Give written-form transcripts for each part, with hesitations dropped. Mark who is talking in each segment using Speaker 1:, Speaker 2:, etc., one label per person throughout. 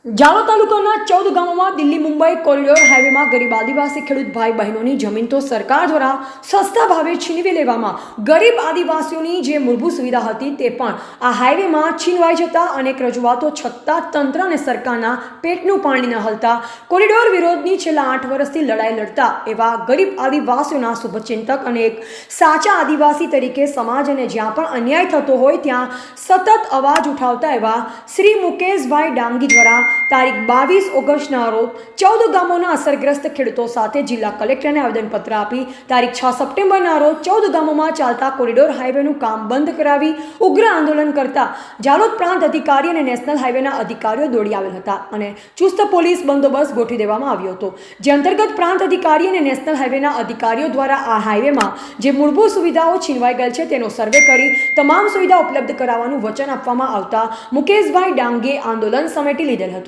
Speaker 1: જાલોદ તાલુકાના 14 ગામોમાં દિલ્હી મુંબઈ કોરિડોર હાઈવેમાં ગરીબ આદિવાસી ખેડૂત ભાઈ બહેનોની જમીન તો સરકાર દ્વારા સસ્તા ભાવે છીનવી લેવામાં ગરીબ આદિવાસીઓની જે મૂળભૂત સુવિધા હતી તે પણ આ હાઈવેમાં છીનવાઈ જતા અનેક રજૂઆતો છતાં તંત્ર અને સરકારના પેટનું પાણી ન હલતા કોરિડોર વિરોધની છેલ્લા 8 વર્ષથી લડાઈ લડતા એવા ગરીબ આદિવાસીઓના શુભચિંતક અને એક સાચા આદિવાસી તરીકે સમાજ અને જ્યાં પણ અન્યાય થતો હોય ત્યાં સતત અવાજ ઉઠાવતા એવા શ્રી મુકેશભાઈ ડાંગી દ્વારા તારીખ 22 ઓગસ્ટના રોજ 14 ગામોના અસરગ્રસ્ત ખેડૂતો સાથે જિલ્લા કલેક્ટરને આવેદનપત્ર આપી તારીખ 6 સપ્ટેમ્બરના રોજ 14 ગામોમાં ચાલતા કોરિડોર હાઈવેનું કામ બંધ કરાવી ઉગ્ર આંદોલન કરતા જાલોદ પ્રાંત અધિકારી અને નેશનલ હાઈવેના અધિકારીઓ દોડી આવેલ હતા અને ચુસ્ત પોલીસ બંદોબસ્ત ગોઠવી દેવામાં આવ્યો હતો, જે અંતર્ગત પ્રાંત અધિકારી અને નેશનલ હાઈવેના અધિકારીઓ દ્વારા આ હાઈવેમાં જે મૂળભૂત સુવિધાઓ છીનવાઈ ગયેલ છે તેનો સર્વે કરી તમામ સુવિધા ઉપલબ્ધ કરાવવાનું વચન આપવામાં આવતા મુકેશભાઈ ડાંગીએ આંદોલન સમેટી લીધેલ હતું,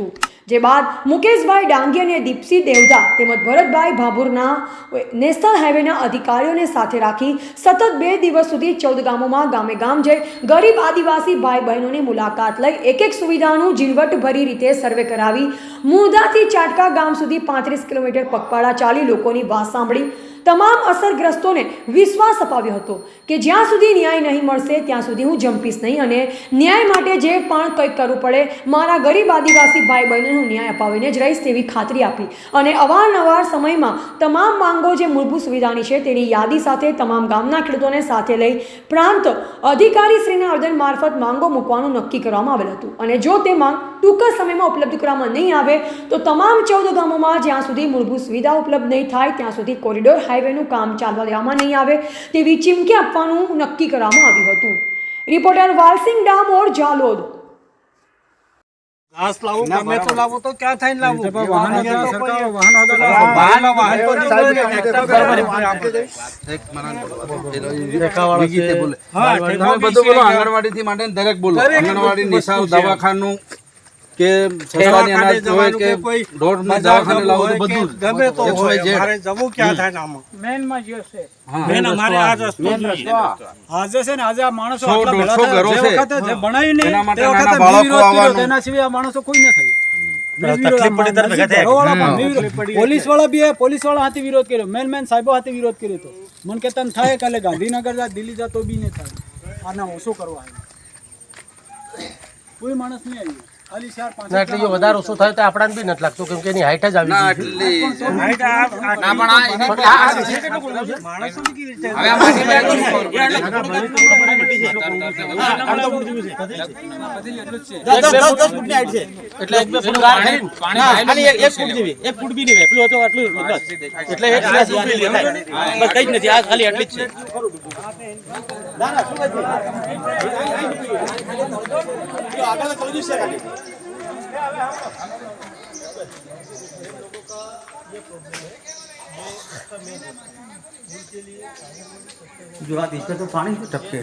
Speaker 1: જે બાદ મુકેશભાઈ ડાંગી અને દીપસિંહ દેવધા તેમજ ભરતભાઈ ભાભુરના નેશનલ હાઈવેના અધિકારીઓને સાથે રાખી સતત 2 દિવસ સુધી 14 ગામોમાં ગામે ગામ જઈ ગરીબ આદિવાસી ભાઈ બહેનોની મુલાકાત લઈ એક સુવિધાનું ઝીણવટભરી રીતે સર્વે કરાવી મુંદાથી ચાટકા ગામ સુધી 35 કિલોમીટર પગપાળા ચાલી લોકોની વાત સાંભળી તમામ અસરગ્રસ્તોને વિશ્વાસ અપાવ્યો હતો કે જ્યાં સુધી ન્યાય નહીં મળશે ત્યાં સુધી હું જંપીશ નહીં અને ન્યાય માટે જે પણ કંઈક કરવું પડે મારા ગરીબ આદિવાસી ભાઈ બહેનોને હું ન્યાય અપાવીને જ રહીશ તેવી ખાતરી આપી અને અવારનવાર સમયમાં તમામ માંગો જે મૂળભૂત સુવિધાની છે તેની યાદી સાથે તમામ ગામના ખેડૂતોને સાથે લઈ પ્રાંત અધિકારી શ્રીના આવેદન મારફત માંગો મૂકવાનું નક્કી કરવામાં આવેલ હતું અને જો તે માંગ ટૂંક સમયમાં ઉપલબ્ધ કરવામાં નહીં આવે તો તમામ 14 ગામોમાં જ્યાં સુધી મૂળભૂત સુવિધા ઉપલબ્ધ નહીં થાય ત્યાં સુધી કોરિડોર હાઈવેનું કામ ચાલવા દેવામાં નહીં આવે તેવી ચીમકી આપવાનું નક્કી કરવામાં આવ્યું હતું। રિપોર્ટર વાલસિંગ ડામોર, જાલોદ।
Speaker 2: घास लावो गमे तो लावो तो क्या थाइन लावो
Speaker 3: वाहन
Speaker 2: तो
Speaker 3: आंगणवाड़ी थी माटे दरेक बोलो आंगणवाड़ी निशाल दवाखानु के सस्तानी अनाज होय के रोड में दवाखाने लावो तो બધું
Speaker 2: गमे तो हमारे जबो क्या थाइन आम
Speaker 4: मेन में जो છે
Speaker 2: મેન અમારે આ રસ્તો
Speaker 4: આજે છે ને આજે આ માણસો
Speaker 3: 100 ઘરો છે
Speaker 4: જે બનાવી ને
Speaker 3: એના માટે
Speaker 4: તે
Speaker 3: નાના
Speaker 4: વખતે
Speaker 3: બાળકો
Speaker 4: વિરોધ કર્યો,
Speaker 3: આવવાનું
Speaker 4: તેના સિવાય આ માણસો કોઈ ન થઈ
Speaker 2: તકલીફ પડી ત્યારે ભેગા થયા
Speaker 4: પોલીસ વાળા બી પોલીસ વાળા હાથે વિરોધ કર્યો, મેન સાહેબો હાથે વિરોધ કર્યો તો મન કે તને થાય કાલે ગાંધીનગર જા દિલ્હી જા તો બી ન થાય, આના ઓછો કરવા કોઈ માણસ નહીં આવ્યું ખાલી 4-5
Speaker 5: એટલે જો વધારે ઓછો થાય તો આપણાને બી નથી લાગતું કેમ કે એની હાઈટ જ આવી
Speaker 3: ના
Speaker 5: ગઈ
Speaker 3: એટલી
Speaker 2: હાઈટ
Speaker 3: ના પણ
Speaker 2: માણસો ની રીતે
Speaker 3: હવે આ માટી
Speaker 5: એટલે 1-2 ફૂટ ગાર ખરીને
Speaker 4: ખાલી 1 ફૂટ જેવી 1 ફૂટ બી નહીં એટલું હતો આટલું બસ એટલે 1 ગ્લાસ બસ કઈ જ નથી, આ ખાલી આટલી જ છે।
Speaker 6: जो आ दिखते तो पानी टपके